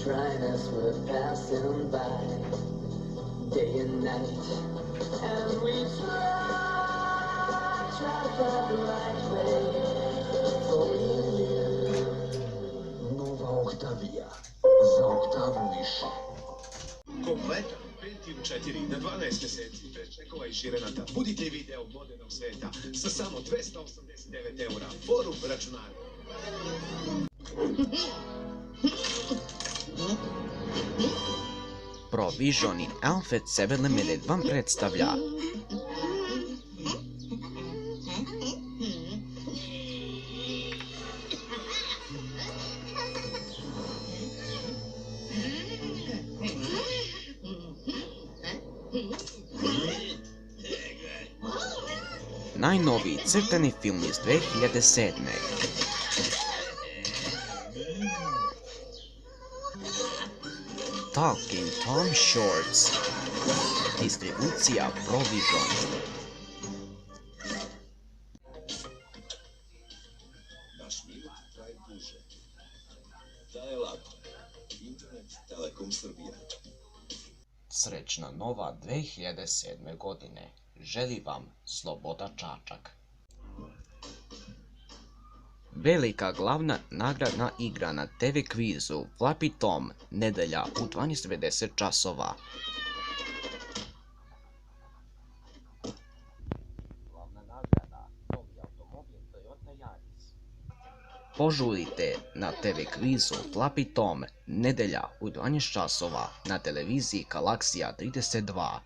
trying as we're passing by, day and night, and we try to find the right way for you. Nova Octavia. Za oktavu više. Kompletan Pentium 4 na 12 meseci bez čekova i širenata. Budite i video modernog sveta sa samo 289 eura. Forum računara. Provision i Alphabet 7 Limited vam predstavlja najnoviji crtani film iz 2007. Talking Tom Shorts. Distribucija Provision. Naš mir traje duže. Dial-up. Internet Telekom Srbija. Srećna nova 2007. godine. Želi vam Sloboda Čačak. Velika glavna nagradna igra na TV kvizu Flappy Tom, nedelja u 12:50 časova. Glavna nagrada, novi automobil Toyota Yaris. Požurite na TV kvizu Flappy Tom, nedelja u 12 časova na televiziji Galaksija 32.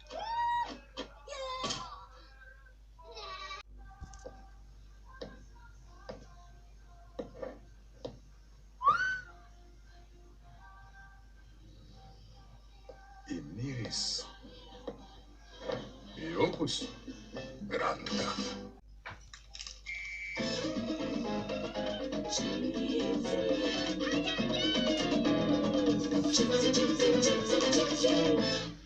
I miris. I okus. Granta. Cheesy, cheesy, cheesy, cheesy, cheesy.